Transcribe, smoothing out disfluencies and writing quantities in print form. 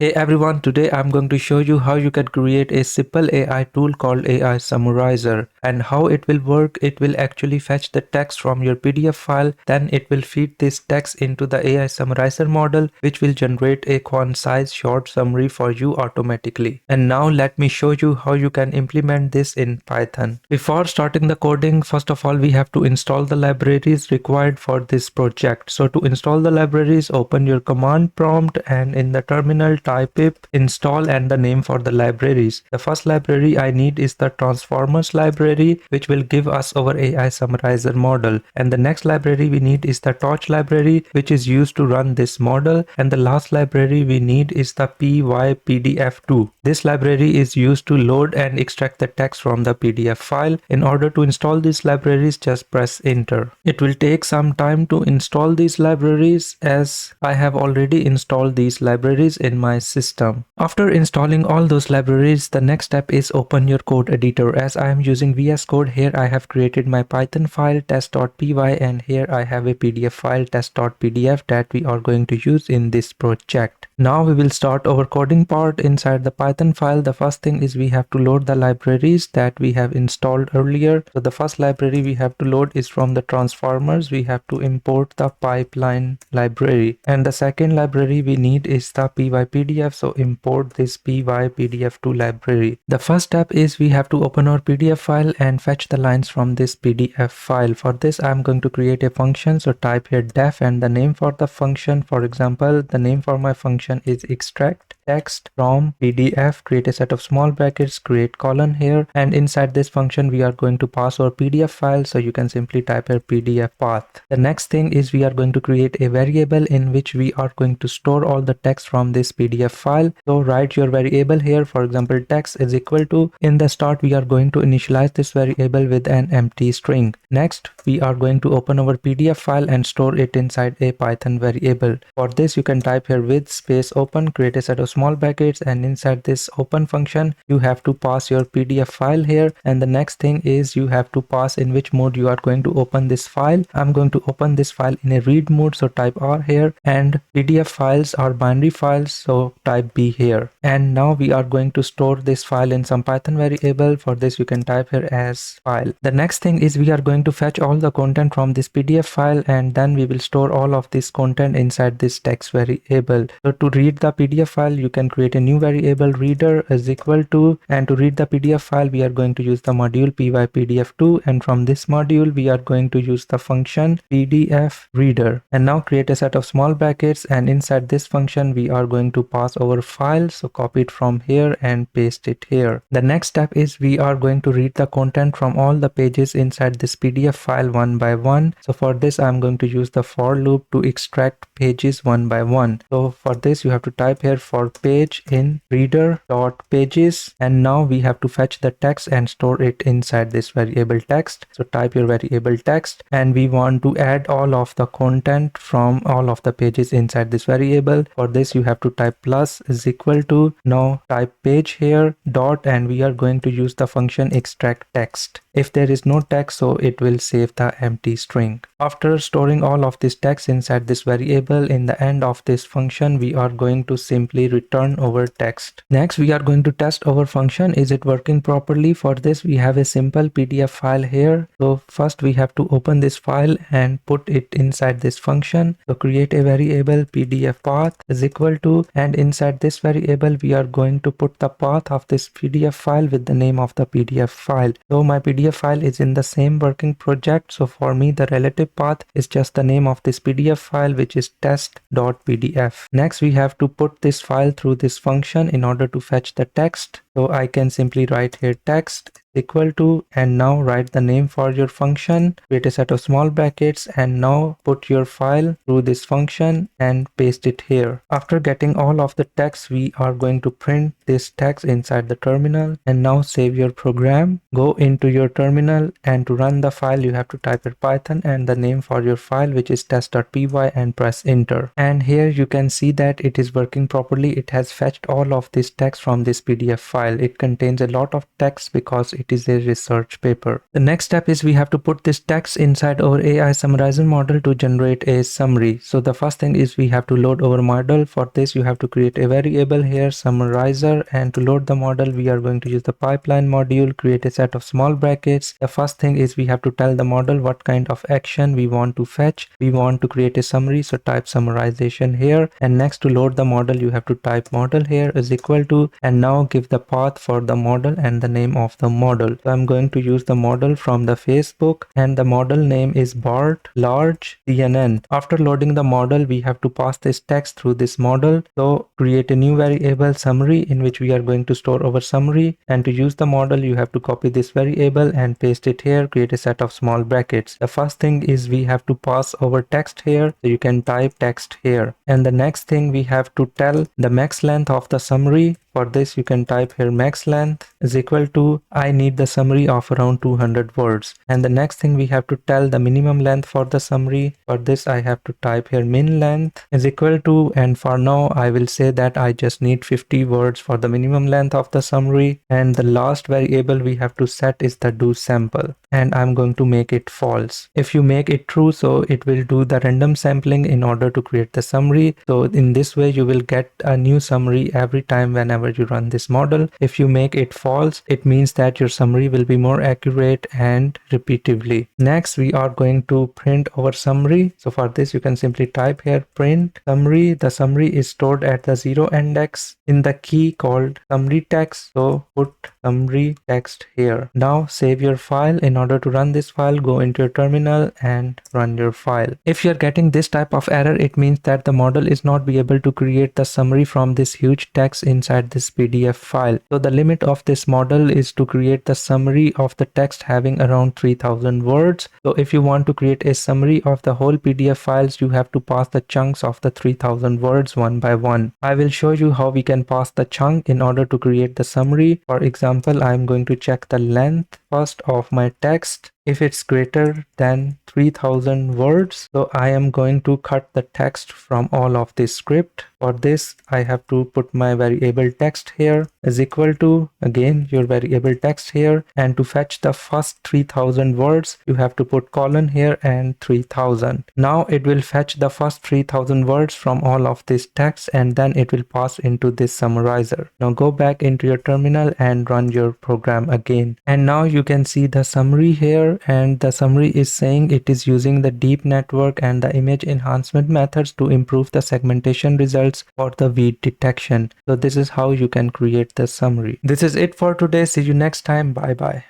Hey everyone, today I'm going to show you how you can create a simple AI tool called AI Summarizer. And how it will work, it will actually fetch the text from your PDF file, then it will feed this text into the AI Summarizer model, which will generate a concise short summary for you automatically. And now let me show you how you can implement this in Python. Before starting the coding, first of all we have to install the libraries required for this project. So to install the libraries, open your command prompt and in the terminal type pip install and the name for the libraries. The first library I need is the transformers library, which will give us our AI summarizer model. And the next library we need is the torch library, which is used to run this model. And the last library we need is the pypdf2. This library is used to load and extract the text from the PDF file. In order to install these libraries, just press enter. It will take some time to install these libraries as I have already installed these libraries in my system. After installing all those libraries, the next step is open your code editor. As I am using VS Code, here I have created my Python file test.py and here I have a PDF file test.pdf that we are going to use in this project. Now we will start our coding part. Inside the Python file, the first thing is we have to load the libraries that we have installed earlier. So the first library we have to load is from the transformers. We have to import the pipeline library. And the second library we need is the pypdf. So import this pypdf2 library. The first step is we have to open our PDF file and fetch the lines from this PDF file. For this, I'm going to create a function. So type here def and the name for the function. For example, the name for my function is extract text from PDF. Create a set of small brackets, create colon here, and inside this function we are going to pass our PDF file. So you can simply type here PDF path. The next thing is we are going to create a variable in which we are going to store all the text from this PDF file. So write your variable here. For example, text is equal to, in the start we are going to initialize this variable with an empty string. Next, we are going to open our PDF file and store it inside a Python variable. For this, you can type here with space open, create a set of small brackets, and inside this open function you have to pass your PDF file here. And the next thing is you have to pass in which mode you are going to open this file. I'm going to open this file in a read mode, so type R here, and PDF files are binary files, so type B here. And now we are going to store this file in some Python variable. For this, you can type here as file. The next thing is we are going to fetch all the content from this PDF file and then we will store all of this content inside this text variable. So to read the PDF file, you can create a new variable reader is equal to, and to read the PDF file we are going to use the module pypdf2, and from this module we are going to use the function pdf reader. And now create a set of small brackets, and inside this function we are going to pass our file. So copy it from here and paste it here. The next step is we are going to read the content from all the pages inside this PDF file one by one. So for this I'm going to use the for loop to extract pages one by one. So for this you have to type here for page in reader dot pages, and now we have to fetch the text and store it inside this variable text. So type your variable text, and we want to add all of the content from all of the pages inside this variable. For this you have to type plus is equal to, now type page here dot, and we are going to use the function extract text. If there is no text, so it will save the empty string. After storing all of this text inside this variable, in the end of this function we are going to simply return our text. Next, we are going to test our function, is it working properly. For this we have a simple PDF file here. So first we have to open this file and put it inside this function. So create a variable pdf path is equal to, and inside this variable we are going to put the path of this PDF file with the name of the PDF file. So my PDF file is in the same working project, so for me the relative path is just the name of this PDF file, which is test.pdf. Next, we have to put this file through this function in order to fetch the text. So I can simply write here text equal to, and now write the name for your function, create a set of small brackets, and now put your file through this function and paste it here. After getting all of the text, we are going to print this text inside the terminal. And now save your program, go into your terminal, and to run the file you have to type in Python and the name for your file, which is test.py, and press enter. And here you can see that it is working properly. It has fetched all of this text from this PDF file. It contains a lot of text because it it is a research paper. The next step is we have to put this text inside our AI summarizer model to generate a summary. So the first thing is we have to load our model. For this you have to create a variable here, summarizer, and to load the model we are going to use the pipeline module, create a set of small brackets. The first thing is we have to tell the model what kind of action we want to fetch. We want to create a summary, so type summarization here, and next to load the model you have to type model here is equal to, and now give the path for the model and the name of the model. So I'm going to use the model from the Facebook, and the model name is BART large CNN. After loading the model we have to pass this text through this model. So create a new variable summary in which we are going to store our summary, and to use the model you have to copy this variable and paste it here, create a set of small brackets. The first thing is we have to pass our text here, so you can type text here, and the next thing we have to tell the max length of the summary. For this you can type here max length is equal to, I need the summary of around 200 words. And the next thing we have to tell the minimum length for the summary. For this I have to type here min length is equal to, and for now I will say that I just need 50 words for the minimum length of the summary. And the last variable we have to set is the do sample, and I'm going to make it false. If you make it true, so it will do the random sampling in order to create the summary. So in this way you will get a new summary every time whenever you run this model. If you make it false, it means that your summary will be more accurate and repeatedly. Next we are going to print our summary. So for this you can simply type here print summary. The summary is stored at the 0 index in the key called summary text, so put summary text here. Now save your file. In order to run this file, go into your terminal and run your file. If you're getting this type of error, it means that the model is not be able to create the summary from this huge text inside this PDF file. So the limit of this model is to create the summary of the text having around 3000 words. So if you want to create a summary of the whole PDF files, you have to pass the chunks of the 3000 words one by one. I will show you how we can pass the chunk in order to create the summary. For example, I'm going to check the length first of my text. If it's greater than 3000 words, so I am going to cut the text from all of this script. For this I have to put my variable text here is equal to, again your variable text here, and to fetch the first 3000 words you have to put colon here and 3000. Now it will fetch the first 3000 words from all of this text, and then it will pass into this summarizer. Now go back into your terminal and run your program again, and now you can see the summary here, and the summary is saying it is using the deep network and the image enhancement methods to improve the segmentation results for the weed detection. So this is how you can create the summary. This is it for today. See you next time. Bye bye.